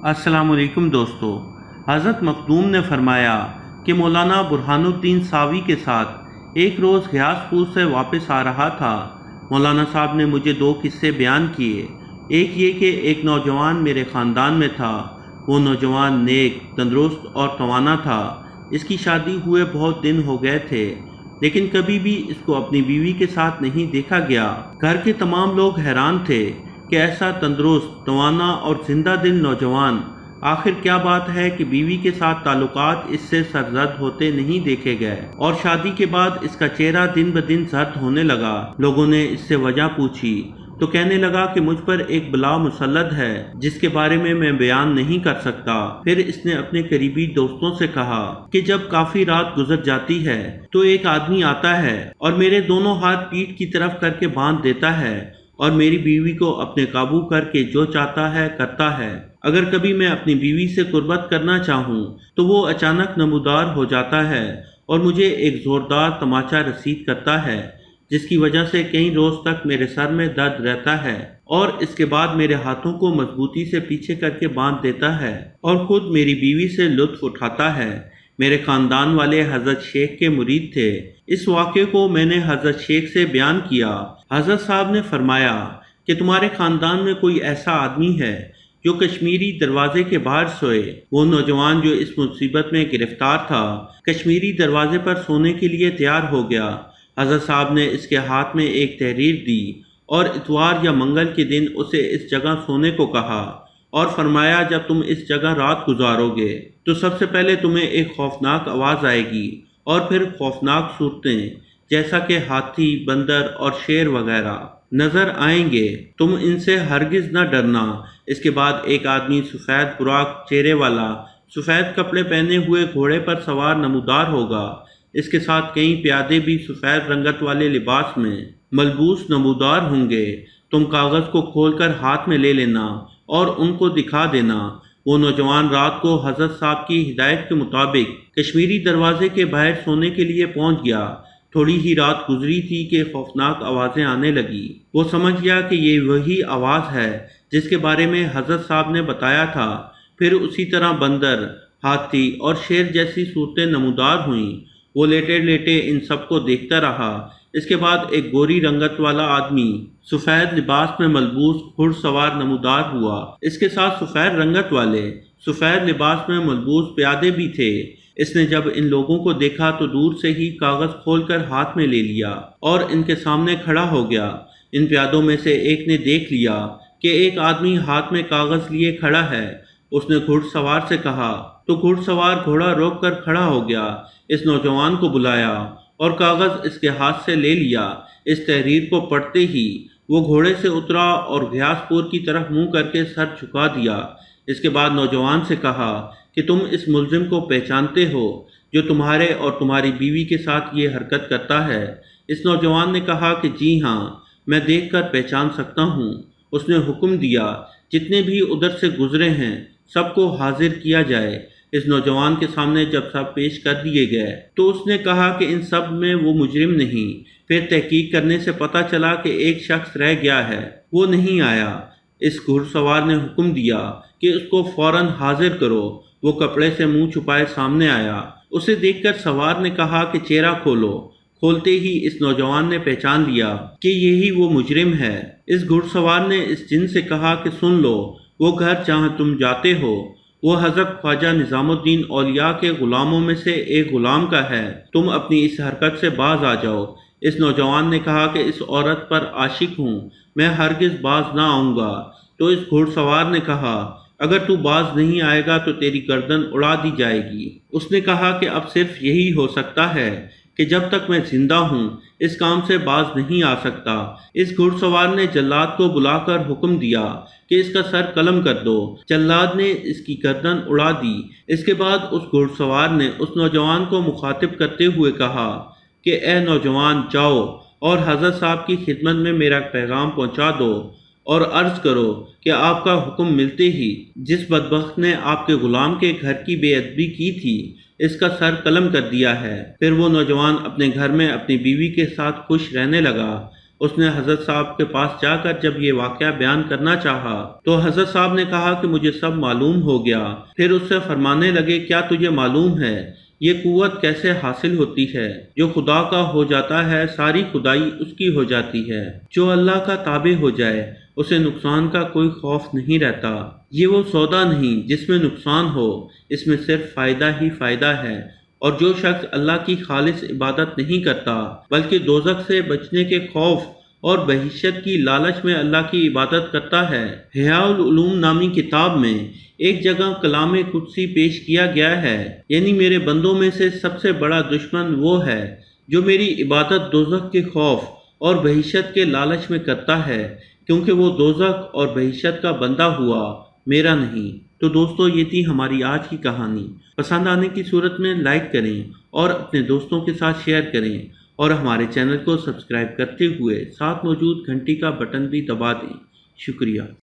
السلام علیکم دوستو۔ حضرت مخدوم نے فرمایا کہ مولانا برہان الدین ساوی کے ساتھ ایک روز گھیاس پور سے واپس آ رہا تھا۔ مولانا صاحب نے مجھے 2 قصے بیان کیے۔ ایک یہ کہ ایک نوجوان میرے خاندان میں تھا۔ وہ نوجوان نیک، تندرست اور توانا تھا۔ اس کی شادی ہوئے بہت دن ہو گئے تھے، لیکن کبھی بھی اس کو اپنی بیوی کے ساتھ نہیں دیکھا گیا۔ گھر کے تمام لوگ حیران تھے کہ ایسا تندرست، توانا اور زندہ دل نوجوان، آخر کیا بات ہے کہ بیوی کے ساتھ تعلقات اس سے سرزد ہوتے نہیں دیکھے گئے، اور شادی کے بعد اس کا چہرہ دن بدن زرد ہونے لگا۔ لوگوں نے اس سے وجہ پوچھی تو کہنے لگا کہ مجھ پر ایک بلا مسلط ہے جس کے بارے میں بیان نہیں کر سکتا۔ پھر اس نے اپنے قریبی دوستوں سے کہا کہ جب کافی رات گزر جاتی ہے تو ایک آدمی آتا ہے اور میرے دونوں ہاتھ پیٹھ کی طرف کر کے باندھ دیتا ہے اور میری بیوی کو اپنے قابو کر کے جو چاہتا ہے کرتا ہے۔ اگر کبھی میں اپنی بیوی سے قربت کرنا چاہوں تو وہ اچانک نمودار ہو جاتا ہے اور مجھے ایک زوردار تماچا رسید کرتا ہے، جس کی وجہ سے کئی روز تک میرے سر میں درد رہتا ہے، اور اس کے بعد میرے ہاتھوں کو مضبوطی سے پیچھے کر کے باندھ دیتا ہے اور خود میری بیوی سے لطف اٹھاتا ہے۔ میرے خاندان والے حضرت شیخ کے مرید تھے۔ اس واقعے کو میں نے حضرت شیخ سے بیان کیا۔ حضرت صاحب نے فرمایا کہ تمہارے خاندان میں کوئی ایسا آدمی ہے جو کشمیری دروازے کے باہر سوئے۔ وہ نوجوان جو اس مصیبت میں گرفتار تھا، کشمیری دروازے پر سونے کے لیے تیار ہو گیا۔ حضرت صاحب نے اس کے ہاتھ میں ایک تحریر دی اور اتوار یا منگل کے دن اسے اس جگہ سونے کو کہا، اور فرمایا جب تم اس جگہ رات گزارو گے تو سب سے پہلے تمہیں ایک خوفناک آواز آئے گی اور پھر خوفناک صورتیں جیسا کہ ہاتھی، بندر اور شیر وغیرہ نظر آئیں گے۔ تم ان سے ہرگز نہ ڈرنا۔ اس کے بعد ایک آدمی سفید براق چہرے والا، سفید کپڑے پہنے ہوئے گھوڑے پر سوار نمودار ہوگا۔ اس کے ساتھ کئی پیادے بھی سفید رنگت والے لباس میں ملبوس نمودار ہوں گے۔ تم کاغذ کو کھول کر ہاتھ میں لے لینا اور ان کو دکھا دینا۔ وہ نوجوان رات کو حضرت صاحب کی ہدایت کے مطابق کشمیری دروازے کے باہر سونے کے لیے پہنچ گیا۔ تھوڑی ہی رات گزری تھی کہ خوفناک آوازیں آنے لگی۔ وہ سمجھ گیا کہ یہ وہی آواز ہے جس کے بارے میں حضرت صاحب نے بتایا تھا۔ پھر اسی طرح بندر، ہاتھی اور شیر جیسی صورتیں نمودار ہوئیں۔ وہ لیٹے لیٹے ان سب کو دیکھتا رہا۔ اس کے بعد ایک گوری رنگت والا آدمی سفید لباس میں ملبوس گھڑ سوار نمودار ہوا۔ اس کے ساتھ سفید رنگت والے سفید لباس میں ملبوس پیادے بھی تھے۔ اس نے جب ان لوگوں کو دیکھا تو دور سے ہی کاغذ کھول کر ہاتھ میں لے لیا اور ان کے سامنے کھڑا ہو گیا۔ ان پیادوں میں سے ایک نے دیکھ لیا کہ ایک آدمی ہاتھ میں کاغذ لیے کھڑا ہے۔ اس نے گھڑ سوار سے کہا تو گھڑ سوار گھوڑا روک کر کھڑا ہو گیا۔ اس نوجوان کو بلایا اور کاغذ اس کے ہاتھ سے لے لیا۔ اس تحریر کو پڑھتے ہی وہ گھوڑے سے اترا اور گھیاس پور کی طرف منہ کر کے سر جھکا دیا۔ اس کے بعد نوجوان سے کہا کہ تم اس ملزم کو پہچانتے ہو جو تمہارے اور تمہاری بیوی کے ساتھ یہ حرکت کرتا ہے؟ اس نوجوان نے کہا کہ جی ہاں، میں دیکھ کر پہچان سکتا ہوں۔ اس نے حکم دیا جتنے بھی ادھر سے گزرے ہیں سب کو حاضر کیا جائے۔ اس نوجوان کے سامنے جب سب پیش کر دیے گئے تو اس نے کہا کہ ان سب میں وہ مجرم نہیں۔ پھر تحقیق کرنے سے پتہ چلا کہ ایک شخص رہ گیا ہے، وہ نہیں آیا۔ اس گھڑ سوار نے حکم دیا کہ اس کو فوراً حاضر کرو۔ وہ کپڑے سے منہ چھپائے سامنے آیا۔ اسے دیکھ کر سوار نے کہا کہ چہرہ کھولو۔ کھولتے ہی اس نوجوان نے پہچان لیا کہ یہی وہ مجرم ہے۔ اس گھڑ سوار نے اس جن سے کہا کہ سن لو، وہ گھر جہاں تم جاتے ہو وہ حضرت خواجہ نظام الدین اولیاء کے غلاموں میں سے ایک غلام کا ہے۔ تم اپنی اس حرکت سے باز آ جاؤ۔ اس نوجوان نے کہا کہ اس عورت پر عاشق ہوں، میں ہرگز باز نہ آؤں گا۔ تو اس گھڑ سوار نے کہا اگر تو باز نہیں آئے گا تو تیری گردن اڑا دی جائے گی۔ اس نے کہا کہ اب صرف یہی ہو سکتا ہے کہ جب تک میں زندہ ہوں اس کام سے باز نہیں آ سکتا۔ اس گھڑ سوار نے جلاد کو بلا کر حکم دیا کہ اس کا سر قلم کر دو۔ جلاد نے اس کی گردن اڑا دی۔ اس کے بعد اس گھڑ سوار نے اس نوجوان کو مخاطب کرتے ہوئے کہا کہ اے نوجوان، جاؤ اور حضرت صاحب کی خدمت میں میرا پیغام پہنچا دو اور عرض کرو کہ آپ کا حکم ملتے ہی جس بدبخت نے آپ کے غلام کے گھر کی بے ادبی کی تھی اس کا سر قلم کر دیا ہے۔ پھر وہ نوجوان اپنے گھر میں اپنی بیوی کے ساتھ خوش رہنے لگا۔ اس نے حضرت صاحب کے پاس جا کر جب یہ واقعہ بیان کرنا چاہا تو حضرت صاحب نے کہا کہ مجھے سب معلوم ہو گیا۔ پھر اس سے فرمانے لگے کیا تجھے معلوم ہے یہ قوت کیسے حاصل ہوتی ہے؟ جو خدا کا ہو جاتا ہے ساری خدائی اس کی ہو جاتی ہے۔ جو اللہ کا تابع ہو جائے اسے نقصان کا کوئی خوف نہیں رہتا۔ یہ وہ سودا نہیں جس میں نقصان ہو، اس میں صرف فائدہ ہی فائدہ ہے۔ اور جو شخص اللہ کی خالص عبادت نہیں کرتا بلکہ دوزخ سے بچنے کے خوف اور بہشت کی لالچ میں اللہ کی عبادت کرتا ہے۔ احیاء العلوم نامی کتاب میں ایک جگہ کلام قدسی پیش کیا گیا ہے، یعنی میرے بندوں میں سے سب سے بڑا دشمن وہ ہے جو میری عبادت دوزخ کے خوف اور بہشت کے لالچ میں کرتا ہے، کیونکہ وہ دوزخ اور بہشت کا بندہ ہوا، میرا نہیں۔ تو دوستو یہ تھی ہماری آج کی کہانی۔ پسند آنے کی صورت میں لائک کریں اور اپنے دوستوں کے ساتھ شیئر کریں، اور ہمارے چینل کو سبسکرائب کرتے ہوئے ساتھ موجود گھنٹی کا بٹن بھی دبا دیں۔ شکریہ۔